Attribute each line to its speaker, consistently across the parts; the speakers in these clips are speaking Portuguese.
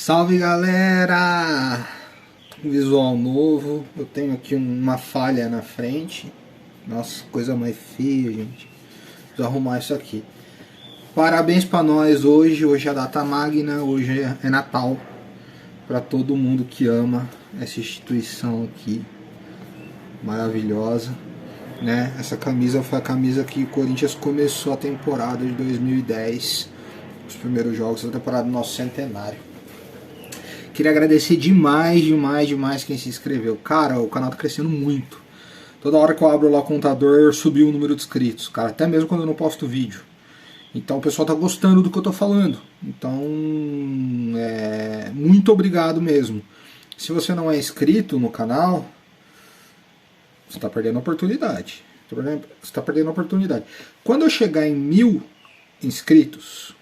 Speaker 1: Salve galera! Visual novo, eu tenho aqui uma falha na frente. Nossa, coisa mais feia, gente. Preciso arrumar isso aqui. Parabéns pra nós hoje é a data magna, hoje é Natal. Pra todo mundo que ama essa instituição aqui maravilhosa, né? Essa camisa foi a camisa que o Corinthians começou a temporada de 2010, os primeiros jogos da temporada do nosso centenário. Queria agradecer demais quem se inscreveu. Cara, o canal tá crescendo muito. Toda hora que eu abro lá o contador, subiu o número de inscritos, cara, até mesmo quando eu não posto vídeo. Então o pessoal tá gostando do que eu tô falando. Então, muito obrigado mesmo. Se você não é inscrito no canal, você tá perdendo a oportunidade. Você tá perdendo a oportunidade. Quando eu chegar em 1000 inscritos,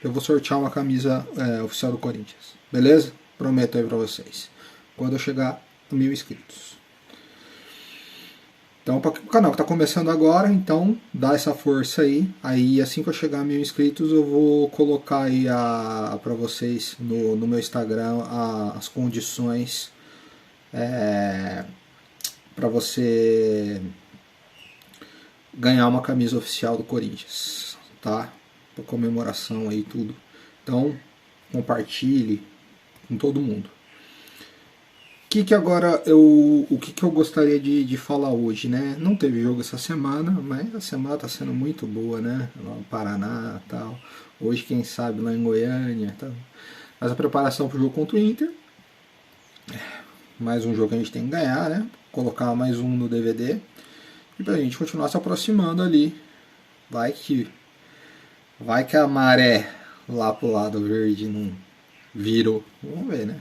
Speaker 1: eu vou sortear uma camisa oficial do Corinthians. Beleza? Prometo aí pra vocês. Quando eu chegar a 1000 inscritos. Então, para o canal que está começando agora, então dá essa força aí. Aí, assim que eu chegar a 1000 inscritos, eu vou colocar aí para vocês no meu Instagram as condições para você ganhar uma camisa oficial do Corinthians, tá? Para comemoração aí tudo. Então, compartilhe com todo mundo. O que eu gostaria de falar hoje, né? Não teve jogo essa semana, mas a semana tá sendo muito boa, né? Lá no Paraná, tal. Hoje, quem sabe, lá em Goiânia, tal. Mas a preparação pro jogo contra o Inter. Mais um jogo que a gente tem que ganhar, né? Colocar mais um no DVD. E pra gente continuar se aproximando ali. Vai que a maré lá pro lado verde não virou. Vamos ver, né?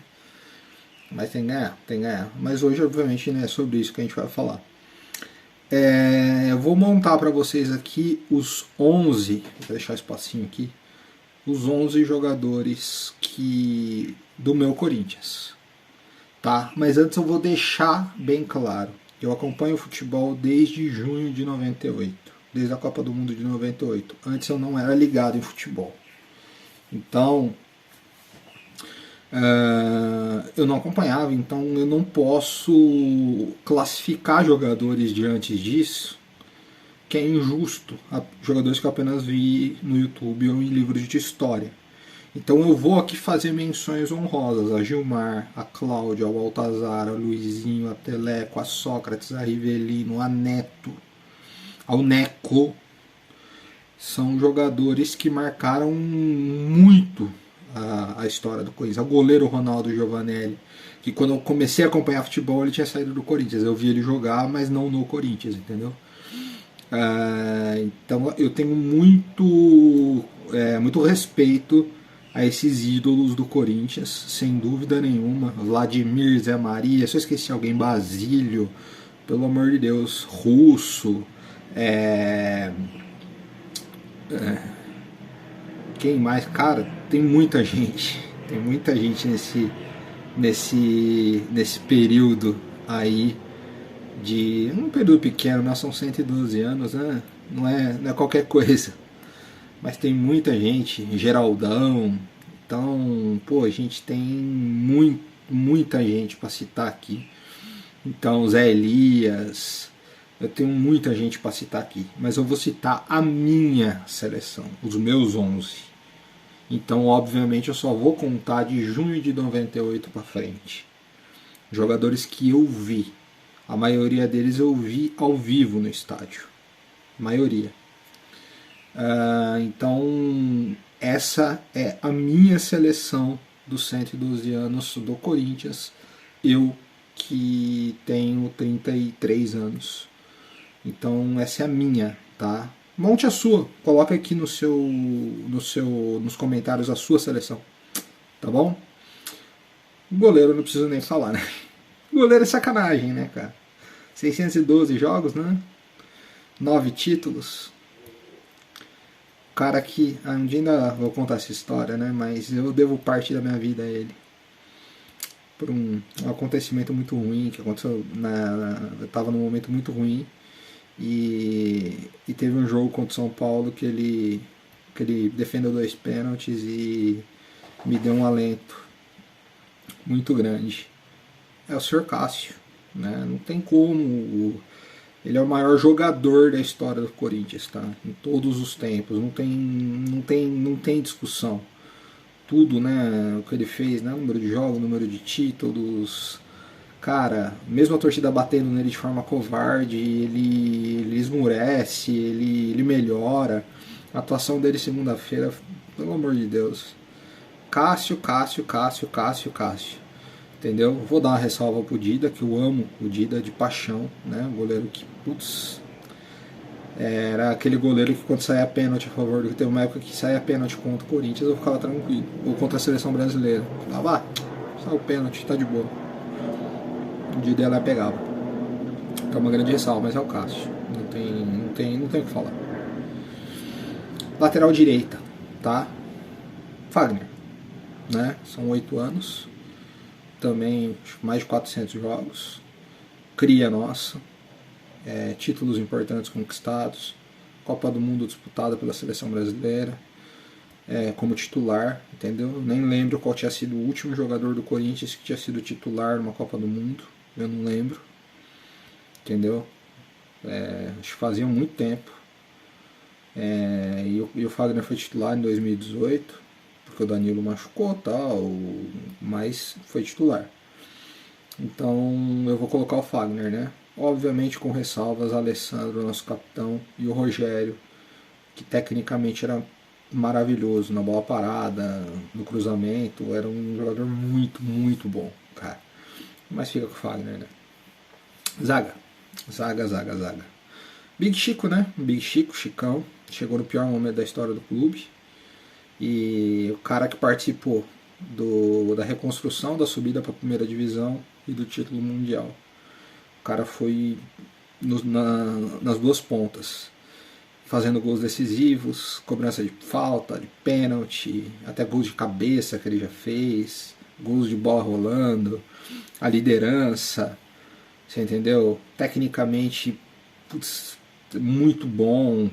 Speaker 1: Mas tem que ganhar. Mas hoje, obviamente, não é sobre isso que a gente vai falar. Eu vou montar para vocês aqui os 11, vou deixar um espacinho aqui, os 11 jogadores do meu Corinthians. Tá? Mas antes eu vou deixar bem claro. Eu acompanho o futebol desde junho de 98. Desde a Copa do Mundo de 98. Antes eu não era ligado em futebol. Então, eu não acompanhava, então eu não posso classificar jogadores de antes disso, que é injusto, jogadores que eu apenas vi no YouTube ou em livros de história. Então eu vou aqui fazer menções honrosas a Gilmar, a Cláudia, ao Baltazar, a Luizinho, a Teleco, a Sócrates, a Rivelino, a Neto, ao Neco. São jogadores que marcaram muito a história do Corinthians. O goleiro Ronaldo Giovanelli, que quando eu comecei a acompanhar futebol ele tinha saído do Corinthians. Eu vi ele jogar, mas não no Corinthians, entendeu? Então eu tenho muito respeito a esses ídolos do Corinthians, sem dúvida nenhuma. Vladimir, Zé Maria, se eu esqueci alguém, Basílio, pelo amor de Deus, Russo, quem mais? Cara, tem muita gente nesse período aí de um período pequeno, nós são 112 anos, né? Não é qualquer coisa, mas tem muita gente, Geraldão. Então, pô, a gente tem muita gente para citar aqui. Então, Zé Elias, eu tenho muita gente para citar aqui, mas eu vou citar a minha seleção, os meus 11. Então, obviamente, eu só vou contar de junho de 98 para frente. Jogadores que eu vi. A maioria deles eu vi ao vivo no estádio. A maioria. Então, essa é a minha seleção dos 112 anos do Corinthians. Eu que tenho 33 anos. Então, essa é a minha, tá? Monte a sua, coloca aqui nos comentários a sua seleção, tá bom? O goleiro eu não preciso nem falar, né? O goleiro é sacanagem, né, cara? 612 jogos, né? 9 títulos. O cara que, um dia ainda vou contar essa história, né? Mas eu devo parte da minha vida a ele. Por um acontecimento muito ruim que aconteceu, eu tava num momento muito ruim. E teve um jogo contra o São Paulo que ele defendeu 2 pênaltis e me deu um alento. muito grande, é o Sr. Cássio, né? Não tem como. Ele é o maior jogador da história do Corinthians, tá? Em todos os tempos, não tem discussão. Tudo, né? O que ele fez, né? Número de jogos, número de títulos. Cara, mesmo a torcida batendo nele de forma covarde, ele esmurece, ele melhora. A atuação dele segunda-feira, pelo amor de Deus. Cássio, Cássio, Cássio, Cássio, Cássio. Entendeu? Vou dar uma ressalva pro Dida, que eu amo o Dida de paixão, né? Um goleiro que, putz, era aquele goleiro que quando saía pênalti a favor do. Teve uma época que saía pênalti contra o Corinthians, eu ficava tranquilo. Ou contra a seleção brasileira. Falava, saiu o pênalti, tá de boa. O Dida ela pegava. É uma grande ressalva, mas é o Cássio. Não tem o que falar. Lateral direita, tá? Fagner, né? São 8 anos. Também mais de 400 jogos. Cria nossa. Títulos importantes conquistados. Copa do Mundo disputada pela seleção brasileira. Como titular, entendeu? Nem lembro qual tinha sido o último jogador do Corinthians que tinha sido titular numa Copa do Mundo. Eu não lembro. Entendeu? Acho que fazia muito tempo. E o Fagner foi titular em 2018, porque o Danilo machucou e tal, mas foi titular. Então eu vou colocar o Fagner, né? Obviamente com ressalvas, Alessandro, nosso capitão, e o Rogério, que tecnicamente era maravilhoso na bola parada, no cruzamento, era um jogador muito, muito bom, cara. Mas fica com o Fagner, né? Zaga. Big Chico, né? Big Chico, Chicão, chegou no pior momento da história do clube. E o cara que participou da reconstrução, da subida para a primeira divisão e do título mundial. O cara foi nas duas pontas, fazendo gols decisivos, cobrança de falta, de pênalti, até gols de cabeça que ele já fez, gols de bola rolando, a liderança, você entendeu? Tecnicamente, putz, muito bom.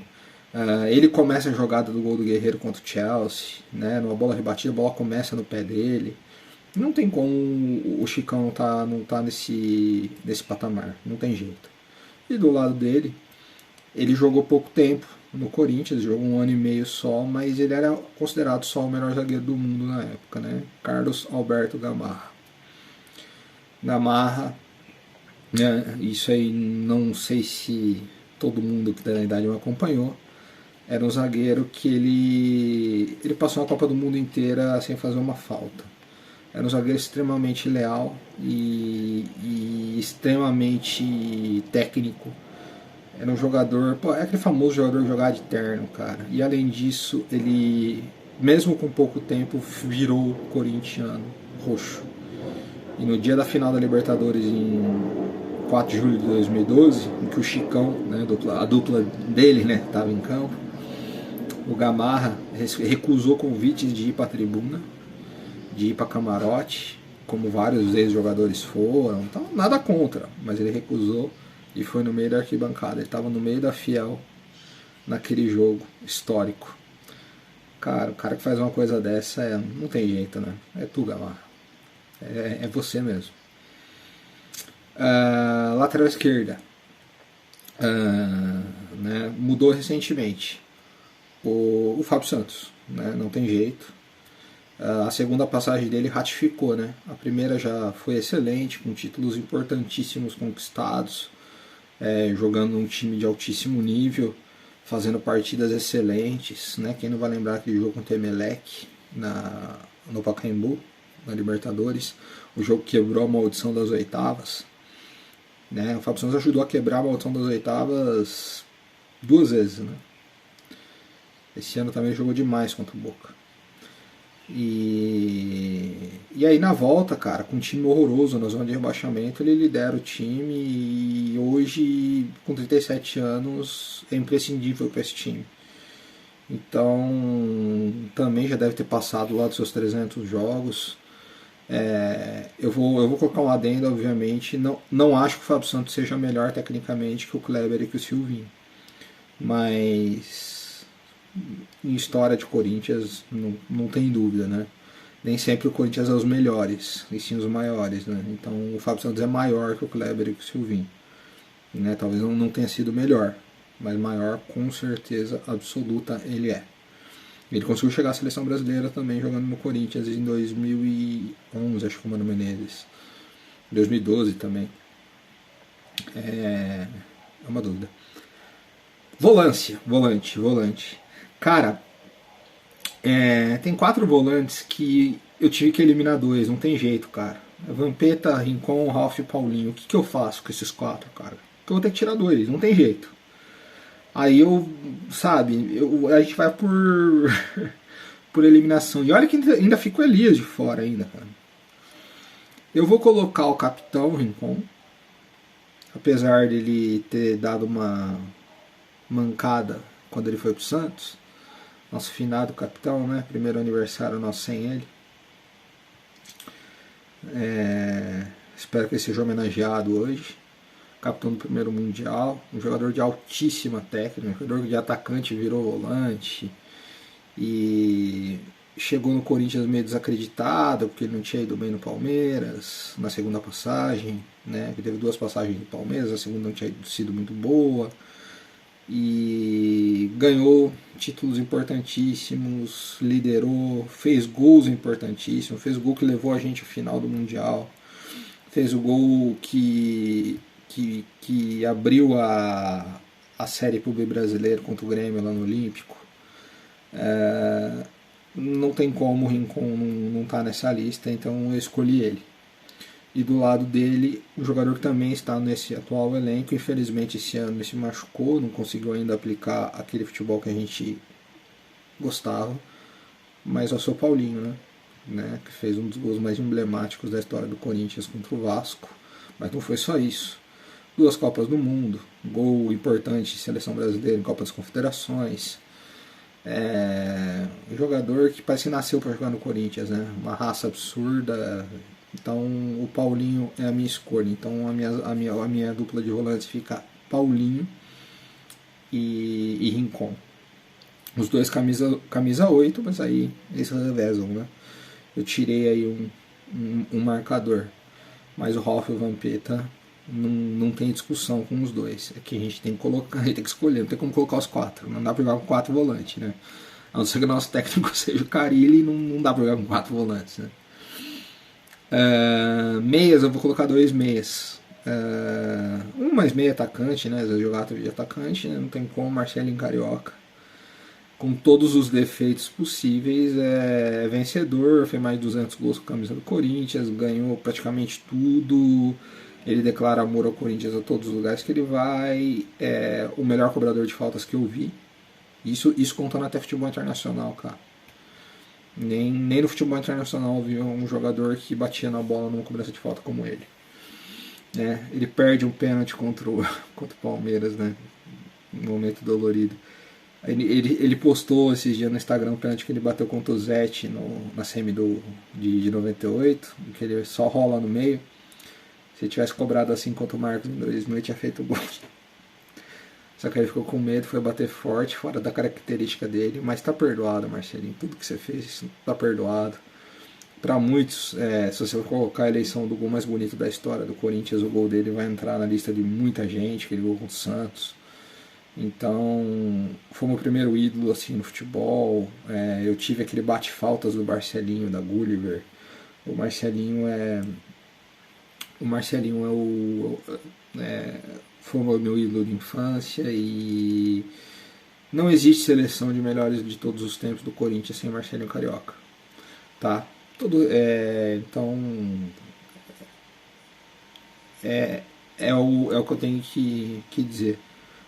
Speaker 1: Ele começa a jogada do gol do Guerreiro contra o Chelsea, né? Numa bola rebatida, a bola começa no pé dele. Não tem como o Chicão não tá nesse patamar, não tem jeito. E do lado dele, ele jogou pouco tempo no Corinthians, jogou 1 ano e meio só, mas ele era considerado só o melhor zagueiro do mundo na época, né? Carlos Alberto Gamarra. Gamarra, isso aí não sei se todo mundo que tá na idade me acompanhou. Era um zagueiro que ele passou a Copa do Mundo inteira sem fazer uma falta. Era um zagueiro extremamente leal e extremamente técnico. Era um jogador, é aquele famoso jogador de jogar de terno, cara. E além disso, ele, mesmo com pouco tempo, virou corintiano roxo. E no dia da final da Libertadores, em 4 de julho de 2012, em que o Chicão, né, a dupla dele, né, estava em campo, o Gamarra recusou convites de ir para a tribuna, de ir para camarote, como vários ex-jogadores foram, então, nada contra, mas ele recusou e foi no meio da arquibancada. Ele estava no meio da Fiel naquele jogo histórico. Cara, o cara que faz uma coisa dessa não tem jeito, né? É tu, Gamarra. É você mesmo. Lateral esquerda. Né, mudou recentemente. O Fábio Santos, né, não tem jeito. A segunda passagem dele ratificou, né? A primeira já foi excelente, com títulos importantíssimos conquistados, jogando um time de altíssimo nível, fazendo partidas excelentes, né? Quem não vai lembrar aquele jogo contra o Emelec no Pacaembu, na Libertadores, o jogo que quebrou a maldição das oitavas, né? O Fábio Santos ajudou a quebrar a maldição das oitavas 2 vezes, né? Esse ano também jogou demais contra o Boca. E aí na volta, cara, com um time horroroso na zona de rebaixamento, ele lidera o time e hoje, com 37 anos, é imprescindível para esse time. Então, também já deve ter passado lá dos seus 300 jogos. Eu vou colocar um adendo, obviamente. Não acho que o Fábio Santos seja melhor tecnicamente que o Kleber e que o Silvinho. Mas em história de Corinthians, não tem dúvida, né? nem sempre o Corinthians é os melhores, e sim os maiores, né? Então o Fábio Santos é maior que o Kleber e que o Silvinho, né? Talvez não tenha sido melhor, mas maior com certeza absoluta ele é. Ele conseguiu chegar à seleção brasileira também jogando no Corinthians em 2011, acho que com o Mano Menezes. 2012 também. É uma dúvida. Volante. Cara, tem 4 volantes que eu tive que eliminar 2, não tem jeito, cara. Vampeta, Rincon, Ralf e Paulinho. O que eu faço com esses 4, cara? Eu vou ter que tirar 2, não tem jeito. Aí a gente vai por por eliminação. E olha que ainda fica o Elias de fora ainda, cara. Eu vou colocar o capitão Rincon, apesar dele ter dado uma mancada quando ele foi pro Santos. Nosso finado capitão, né? Primeiro aniversário nosso sem ele. Espero que ele seja homenageado hoje. Capitão do primeiro mundial, um jogador de altíssima técnica, um jogador de atacante virou volante e chegou no Corinthians meio desacreditado porque ele não tinha ido bem no Palmeiras na segunda passagem, né? Ele teve 2 passagens no Palmeiras, a segunda não tinha sido muito boa e ganhou títulos importantíssimos, liderou, fez gols importantíssimos, fez o gol que levou a gente ao final do mundial, fez o gol que abriu a série pro B brasileiro contra o Grêmio lá no Olímpico. Não tem como o Rincon não tá nessa lista, então eu escolhi ele. E do lado dele, o jogador que também está nesse atual elenco, infelizmente esse ano ele se machucou, não conseguiu ainda aplicar aquele futebol que a gente gostava, mas é o seu Paulinho, né? Que fez um dos gols mais emblemáticos da história do Corinthians contra o Vasco, mas não foi só isso. 2 Copas do Mundo, gol importante em seleção brasileira, em Copa das Confederações. Um jogador que parece que nasceu para jogar no Corinthians, né? Uma raça absurda. Então o Paulinho é a minha escolha. Então a minha dupla de volantes fica Paulinho e Rincon. Os dois camisa 8, mas aí eles revezam, né? Eu tirei aí um marcador. Mas o Ralf e o Vampeta não tem discussão com os dois. É que a gente tem que colocar, a gente tem que escolher, não tem como colocar os 4. Não dá pra jogar com 4 volantes, né? A não ser que o nosso técnico seja o Carille, não dá pra jogar com 4 volantes, né? Meias, eu vou colocar 2 meias. Um mais meio atacante, né? Às vezes jogar de atacante, né? Não tem como, Marcelinho Carioca. Com todos os defeitos possíveis, é vencedor, fez mais de 200 gols com a camisa do Corinthians, ganhou praticamente tudo. Ele declara amor ao Corinthians a todos os lugares que ele vai. É o melhor cobrador de faltas que eu vi. Isso contando até futebol internacional, cara. Nem no futebol internacional eu vi um jogador que batia na bola numa cobrança de falta como ele. Ele perde um pênalti contra o Palmeiras, né? Um momento dolorido. Ele postou esses dias no Instagram um pênalti que ele bateu contra o Zete na semi de 98, que ele só rola no meio. Se ele tivesse cobrado assim contra o Marcos em 2000, ele tinha feito o gol. Só que ele ficou com medo, foi bater forte, fora da característica dele. Mas tá perdoado, Marcelinho. Tudo que você fez tá perdoado. Para muitos, se você colocar a eleição do gol mais bonito da história do Corinthians, o gol dele vai entrar na lista de muita gente, aquele gol com o Santos. Então, foi o meu primeiro ídolo assim, no futebol. Eu tive aquele bate-faltas do Marcelinho, da Gulliver. O Marcelinho foi o meu ídolo de infância e não existe seleção de melhores de todos os tempos do Corinthians sem Marcelinho Carioca, tá? Então é o que eu tenho que dizer.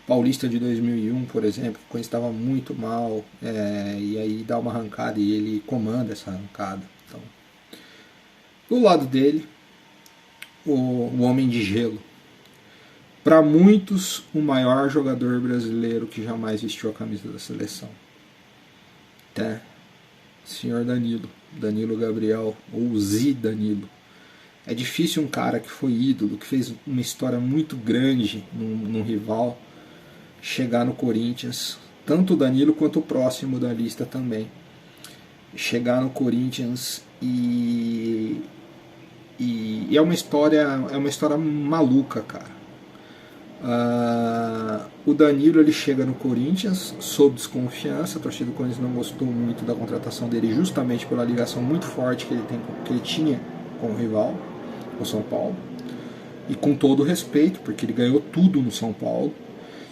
Speaker 1: Paulista de 2001, por exemplo, que o Corinthians estava muito mal, e aí dá uma arrancada e ele comanda essa arrancada. Então, do lado dele, o Homem de Gelo. Para muitos, o maior jogador brasileiro que jamais vestiu a camisa da seleção. Senhor Danilo Gabriel, ou Zi Danilo. É difícil um cara que foi ídolo, que fez uma história muito grande num rival, chegar no Corinthians. Tanto o Danilo quanto o próximo da lista também. chegar no Corinthians e é uma história maluca, cara. O Danilo ele chega no Corinthians sob desconfiança, a torcida do Corinthians não gostou muito da contratação dele justamente pela ligação muito forte que ele tinha com o rival, o São Paulo, e com todo o respeito, porque ele ganhou tudo no São Paulo,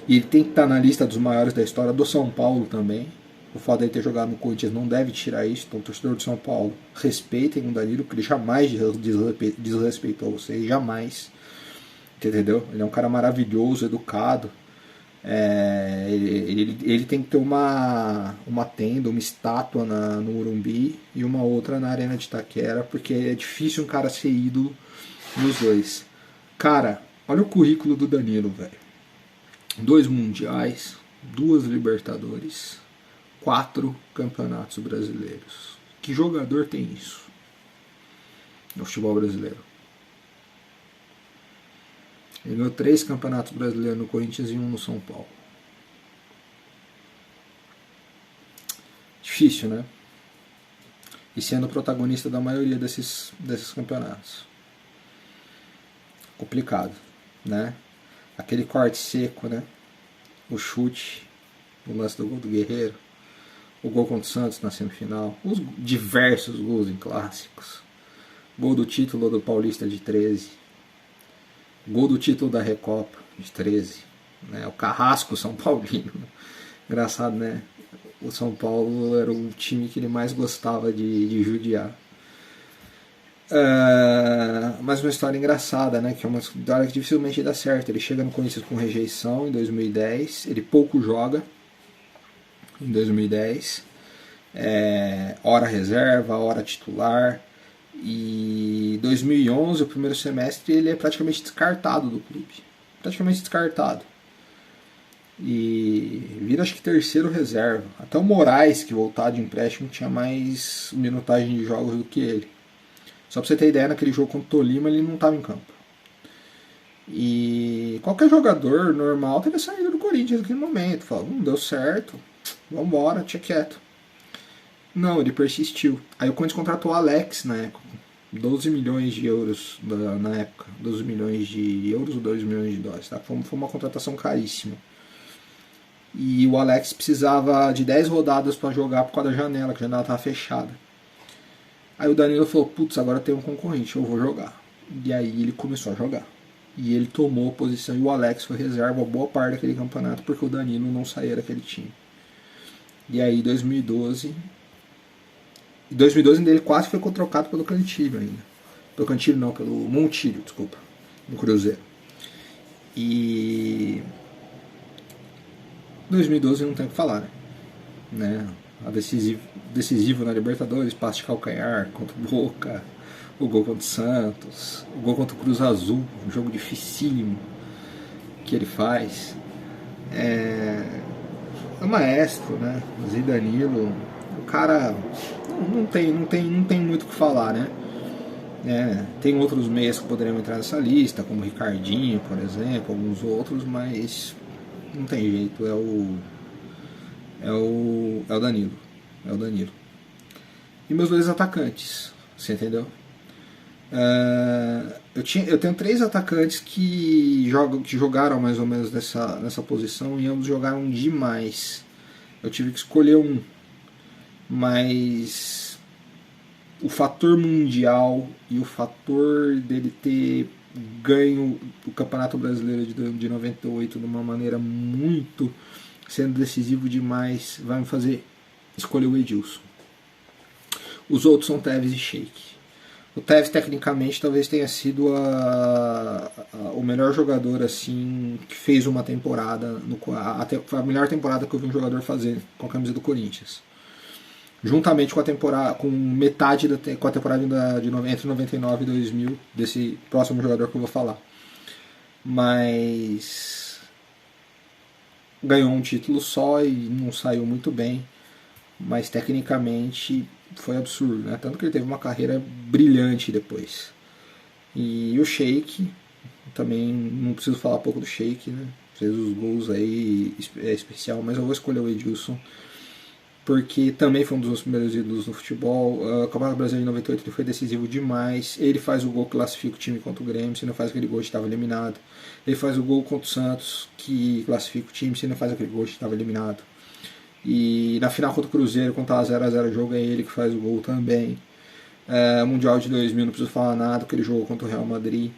Speaker 1: e ele tem que estar na lista dos maiores da história do São Paulo também. O fato de ele ter jogado no Corinthians não deve tirar isso, então o torcedor do São Paulo respeitem o Danilo, porque ele jamais desrespeitou vocês, jamais. Entendeu? Ele é um cara maravilhoso, educado. Ele tem que ter uma tenda, uma estátua no Morumbi e uma outra na Arena de Itaquera, porque é difícil um cara ser ídolo nos dois. Cara, olha o currículo do Danilo, velho. 2 mundiais, 2 Libertadores, 4 campeonatos brasileiros. Que jogador tem isso no futebol brasileiro? Ele ganhou 3 campeonatos brasileiros no Corinthians e 1 no São Paulo. Difícil, né? E sendo protagonista da maioria desses campeonatos. Complicado, né? Aquele corte seco, né? O chute, o lance do gol do Guerreiro, o gol contra o Santos na semifinal, os diversos gols em clássicos, gol do título do Paulista de 13, gol do título da Recopa de 13, né? O Carrasco São Paulino. Engraçado, né? O São Paulo era o time que ele mais gostava de judiar. Mas uma história engraçada, né? Que é uma história que dificilmente dá certo. Ele chega no Corinthians com rejeição em 2010, ele pouco joga em 2010, hora reserva, hora titular, e 2011, o primeiro semestre, ele é praticamente descartado do clube, praticamente descartado, e vira acho que terceiro reserva. Até o Moraes, que voltar de empréstimo, tinha mais minutagem de jogos do que ele. Só pra você ter ideia, naquele jogo contra o Tolima ele não estava em campo. E qualquer jogador normal teria saído do Corinthians naquele momento. Falou, não deu certo, vambora, tinha quieto. Não, ele persistiu. Aí o Corinthians contratou o Alex na época. 12 milhões de euros na época. 12 milhões de euros ou 2 milhões de dólares. Tá? Foi uma contratação caríssima. E o Alex precisava de 10 rodadas para jogar por causa da janela, que a janela estava fechada. Aí o Danilo falou, putz, agora tem um concorrente, eu vou jogar. E aí ele começou a jogar. E ele tomou a posição e o Alex foi reserva boa parte daquele campeonato porque o Danilo não saía daquele time. E aí 2012 ainda ele quase foi trocado pelo Cantillo ainda. Pelo Cantillo não, pelo Montilho, desculpa. No Cruzeiro. E 2012 não tem o que falar, né? Decisivo na Libertadores, passe de calcanhar contra o Boca, o gol contra o Santos, o gol contra o Cruz Azul, um jogo dificílimo que ele faz. É maestro, né? Zidanilo, o cara não tem muito o que falar, né? Tem outros meias que poderiam entrar nessa lista, como o Ricardinho, por exemplo, alguns outros, mas não tem jeito, é o Danilo. É o Danilo. E meus 2 atacantes, você entendeu? Eu tenho 3 atacantes que jogaram mais ou menos nessa posição e ambos jogaram demais. Eu tive que escolher um, mas o fator mundial e o fator dele ter ganho o Campeonato Brasileiro de 98 de uma maneira muito sendo decisivo demais vai me fazer escolher o Edilson. Os outros são Tevez e Sheik. O Tevez tecnicamente talvez tenha sido o melhor jogador assim que fez uma temporada, a melhor temporada que eu vi um jogador fazer com a camisa do Corinthians. Juntamente com a temporada, com metade com a temporada entre 99 e 2000 desse próximo jogador que eu vou falar. Mas ganhou um título só e não saiu muito bem, mas tecnicamente foi absurdo, né? Tanto que ele teve uma carreira brilhante depois. E o Sheik, também não preciso falar pouco do Sheik, né? Fez os gols aí, é especial, mas eu vou escolher o Edilson porque também foi um dos meus primeiros ídolos no futebol. O Campeonato Brasileiro de 98 ele foi decisivo demais. Ele faz o gol que classifica o time contra o Grêmio, se não faz aquele gol estava eliminado. Ele faz o gol contra o Santos, que classifica o time, se não faz aquele gol estava eliminado. E na final contra o Cruzeiro, quando estava 0x0 o jogo, é ele que faz o gol também. Mundial de 2000, não preciso falar nada, porque ele jogou contra o Real Madrid.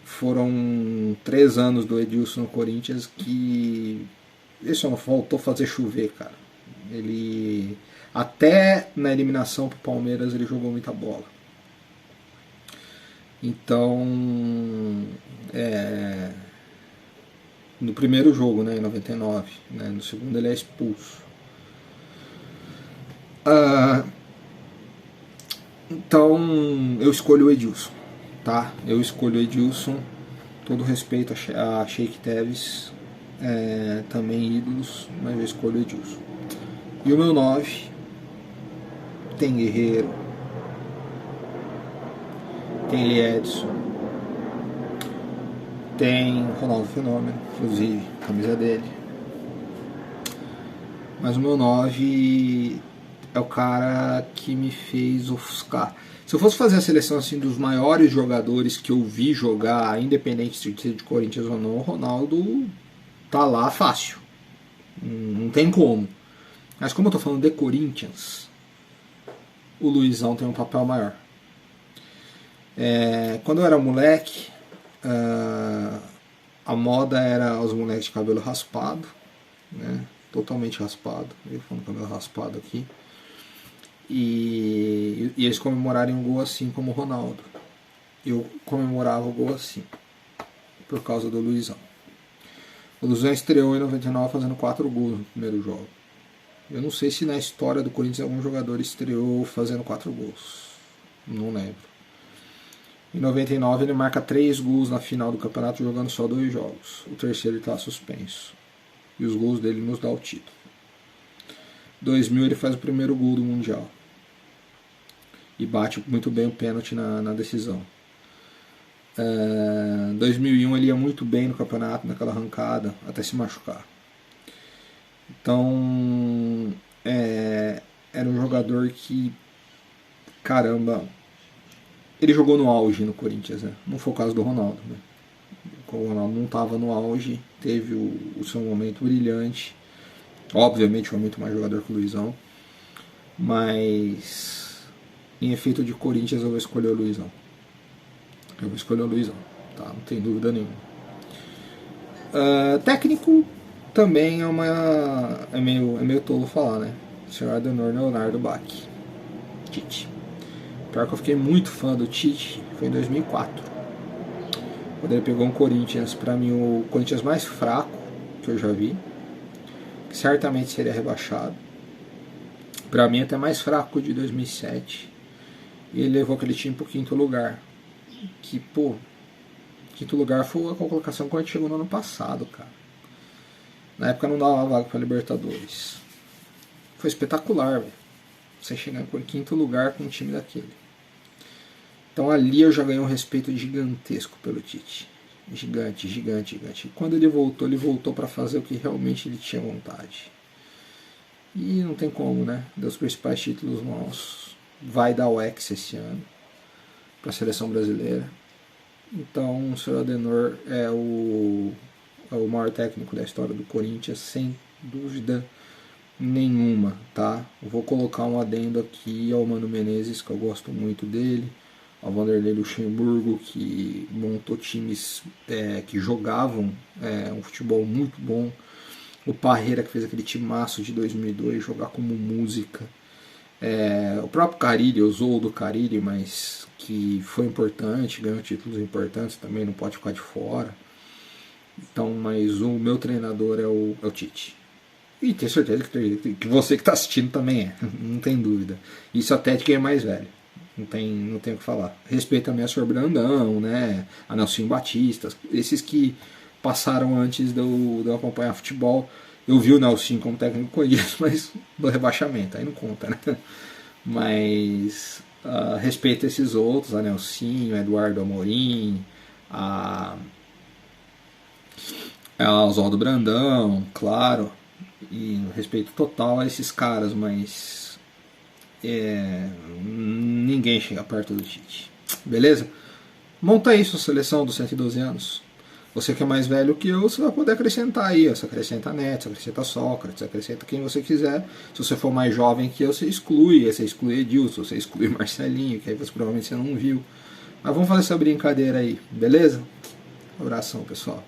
Speaker 1: Foram 3 anos do Edilson no Corinthians que ele só não voltou a fazer chover, cara. Ele até na eliminação pro Palmeiras ele jogou muita bola. Então no primeiro jogo, né, em 99, né, no segundo ele é expulso. Então eu escolho o Edilson, tá? Eu escolho o Edilson. Todo respeito a Sheik Teves, também ídolos, mas eu escolho o Edilson. E o meu 9 tem Guerreiro, tem Liedson, tem Ronaldo Fenômeno, inclusive a camisa dele. Mas o meu 9 é o cara que me fez ofuscar. Se eu fosse fazer a seleção assim dos maiores jogadores que eu vi jogar, independente de ser de Corinthians ou não, o Ronaldo tá lá fácil. Não tem como. Mas como eu tô falando de Corinthians, o Luizão tem um papel maior. Quando eu era moleque, a moda era os moleques de cabelo raspado, né? Totalmente raspado. Eu falando cabelo raspado aqui. E eles comemorarem um gol assim como o Ronaldo. Eu comemorava o gol assim, por causa do Luizão. O Luizão estreou em 99 fazendo 4 gols no primeiro jogo. Eu não sei se na história do Corinthians algum jogador estreou fazendo 4 gols. Não lembro. Em 99 ele marca 3 gols na final do campeonato jogando só 2 jogos. O terceiro ele está suspenso. E os gols dele nos dá o título. 2000 ele faz o primeiro gol do Mundial. E bate muito bem o pênalti na decisão. 2001 ele ia muito bem no campeonato, naquela arrancada, até se machucar. Então, era um jogador que, caramba, ele jogou no auge no Corinthians, né? Não foi o caso do Ronaldo, né? O Ronaldo não estava no auge, teve o seu momento brilhante. Obviamente foi muito mais jogador que o Luizão, mas em efeito de Corinthians eu vou escolher o Luizão. Tá? Não tem dúvida nenhuma. Técnico também é meio tolo falar, né? Sr. Adenor Leonardo Bach. Tite. Pior que eu fiquei muito fã do Tite foi em 2004. Quando ele pegou um Corinthians, pra mim o Corinthians mais fraco que eu já vi. Que certamente seria rebaixado. Pra mim até mais fraco de 2007. E ele levou aquele time pro 5º lugar. Que, pô, 5º lugar foi a colocação que a gente chegou no ano passado, cara. Na época não dava vaga pra Libertadores. Foi espetacular, velho. Você chegar em 5º lugar com um time daquele. Então ali eu já ganhei um respeito gigantesco pelo Tite. Gigante. E quando ele voltou para fazer o que realmente ele tinha vontade. E não tem como, né? Dos principais títulos nossos. Vai dar o Hexa esse ano para a seleção brasileira. Então o Sr. Adenor é o maior técnico da história do Corinthians, sem dúvida nenhuma, tá? Eu vou colocar um adendo aqui ao Mano Menezes, que eu gosto muito dele, ao Vanderlei Luxemburgo, que montou times que jogavam um futebol muito bom, o Parreira, que fez aquele timaço de 2002, jogar como música, o próprio Carille, usou do Carille, mas que foi importante, ganhou títulos importantes também, não pode ficar de fora. Então, mas o meu treinador é o Tite. E tenho certeza que você que está assistindo também não tem dúvida. Isso até de quem é mais velho. Não tem o que falar. Respeito também a Sr. Brandão, né? A Nelsinho Batista, esses que passaram antes de eu acompanhar futebol. Eu vi o Nelsinho como técnico Corinthians, mas do rebaixamento, aí não conta, né? Mas respeito esses outros, a Nelsinho, a Eduardo Amorim, a Oswaldo Brandão, claro. e respeito total a esses caras, mas ninguém chega perto do Tite. Beleza? Monta aí sua seleção dos 112 anos. Você que é mais velho que eu, você vai poder acrescentar aí. Você acrescenta Neto, você acrescenta Sócrates, você acrescenta quem você quiser. Se você for mais jovem que eu, você exclui. Você exclui Edilson, você exclui Marcelinho, que aí você, provavelmente você não viu. Mas vamos fazer essa brincadeira aí, beleza? Um abração, pessoal.